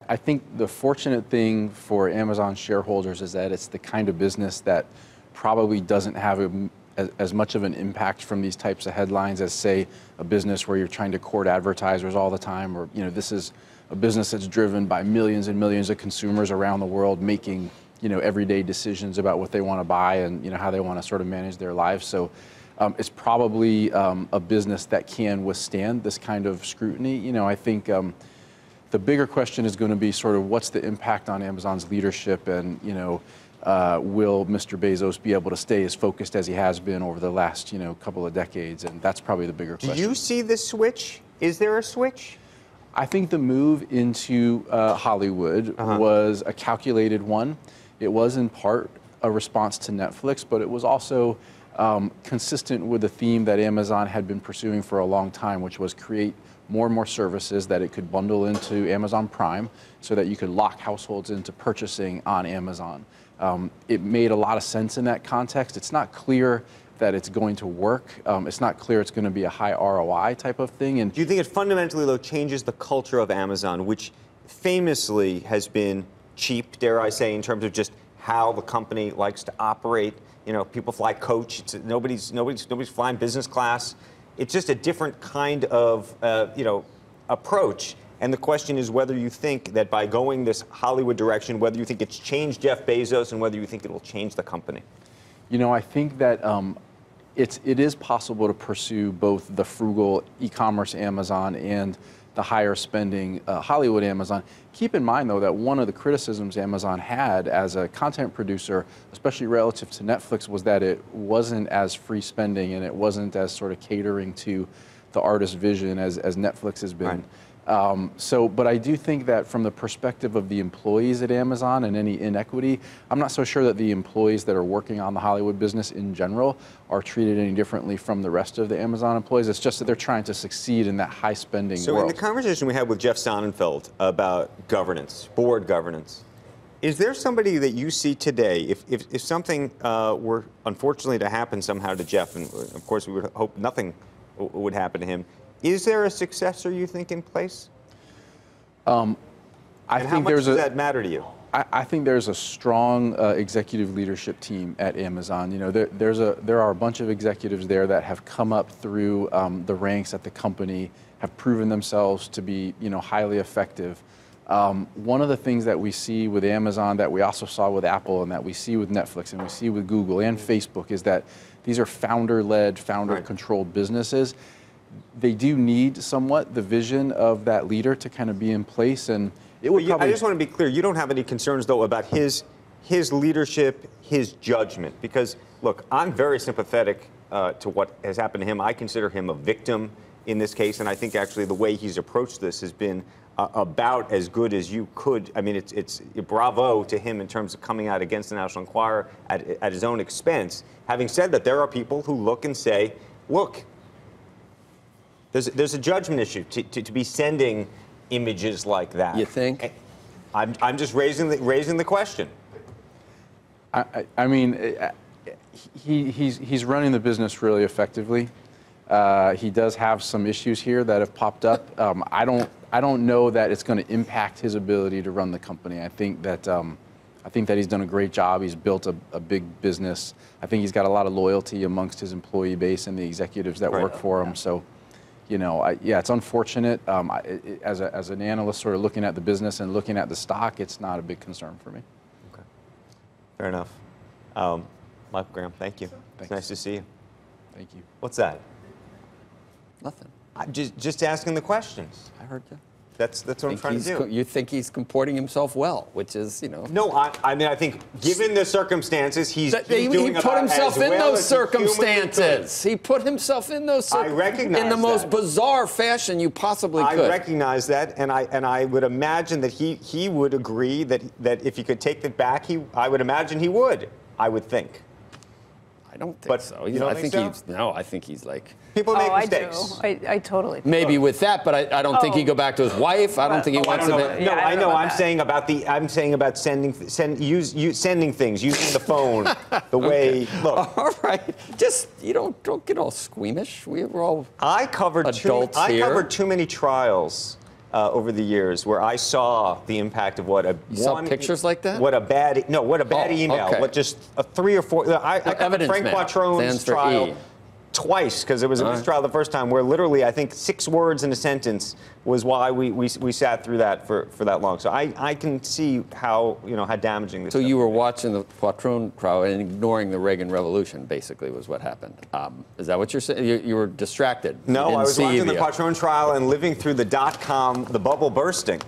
I think the fortunate thing for Amazon shareholders is that it's the kind of business that probably doesn't have as much of an impact from these types of headlines as, say, a business where you're trying to court advertisers all the time, or this is a business that's driven by millions and millions of consumers around the world making everyday decisions about what they want to buy and how they want to sort of manage their lives. So it's probably a business that can withstand this kind of scrutiny. I think the bigger question is going to be sort of what's the impact on Amazon's leadership, and will Mr. Bezos be able to stay as focused as he has been over the last couple of decades? And that's probably the bigger question. Do you see the switch? Is there a switch? I think the move into Hollywood was a calculated one. It was in part a response to Netflix, but it was also consistent with the theme that Amazon had been pursuing for a long time, which was create more and more services that it could bundle into Amazon Prime so that you could lock households into purchasing on Amazon. It made a lot of sense in that context. It's not clear that it's going to work. It's not clear it's going to be a high ROI type of thing. And do you think it fundamentally, though, changes the culture of Amazon, which famously has been cheap, dare I say, in terms of just how the company likes to operate? People fly coach. Nobody's flying business class. It's just a different kind of approach. And the question is whether you think that by going this Hollywood direction, whether you think it's changed Jeff Bezos and whether you think it will change the company. I think that it is possible to pursue both the frugal e-commerce Amazon and the higher spending Hollywood Amazon. Keep in mind, though, that one of the criticisms Amazon had as a content producer, especially relative to Netflix, was that it wasn't as free spending and it wasn't as sort of catering to the artist's vision as Netflix has been. Right. But I do think that from the perspective of the employees at Amazon and any inequity, I'm not so sure that the employees that are working on the Hollywood business in general are treated any differently from the rest of the Amazon employees. It's just that they're trying to succeed in that high spending world. So in the conversation we had with Jeff Sonnenfeld about governance, board governance, is there somebody that you see today, if something were unfortunately to happen somehow to Jeff, and of course we would hope nothing would happen to him, is there a successor, you think, in place? I think how much does that matter to you? I think there's a strong executive leadership team at Amazon. There are a bunch of executives there that have come up through the ranks at the company, have proven themselves to be highly effective. One of the things that we see with Amazon, that we also saw with Apple, and that we see with Netflix, and we see with Google and Facebook, is that these are founder-led, founder-controlled businesses. They do need somewhat the vision of that leader to kind of be in place, and it would probably... I just want to be clear, you don't have any concerns, though, about his leadership, his judgment, because, look, I'm very sympathetic to what has happened to him. I consider him a victim in this case, and I think actually the way he's approached this has been about as good as you could. I mean, it's bravo to him in terms of coming out against the National Enquirer at his own expense. Having said that, there are people who look and say, look, there's a judgment issue to be sending images like that. You think? I'm just raising the question. I mean, he's running the business really effectively. He does have some issues here that have popped up. I don't know that it's going to impact his ability to run the company. I think that he's done a great job. He's built a big business. I think he's got a lot of loyalty amongst his employee base and the executives that work for him. So, yeah, it's unfortunate. As an analyst, sort of looking at the business and looking at the stock, it's not a big concern for me. Okay, fair enough. Michael Graham, thank you. Thanks. It's nice to see you. Thank you. What's that? Nothing. I'm just asking the questions. I heard you. That's what I'm trying to do. You think he's comporting himself well, which is, No, I mean, I think given the circumstances, he's doing he put himself in well those circumstances. He put himself in those circumstances in the most bizarre fashion you possibly could. I recognize that, and I would imagine that he would agree that if he could take it back, I would imagine he would. I would think. I don't think so. You don't think so? I think he's like... People make mistakes. I totally do. Maybe with that, but I don't think he'd go back to his wife. I don't think he wants to... No, I know. I'm saying about sending things, using the phone, the way... Look. All right. Just, don't get all squeamish. We're all I covered adults here. I covered too many trials over the years where I saw the impact of what you saw pictures like that? What a bad email. Okay. What just a 3 or 4. I covered Frank Quattrone's trial twice because it was a mistrial the first time, where literally I think 6 words in a sentence was why we sat through that for that long. So I can see how how damaging this. So you were watching the Quattrone trial and ignoring the Reagan Revolution, basically, was what happened. Is that what you're saying? You were distracted. No, I was watching the Quattrone trial and living through the .com, the bubble bursting.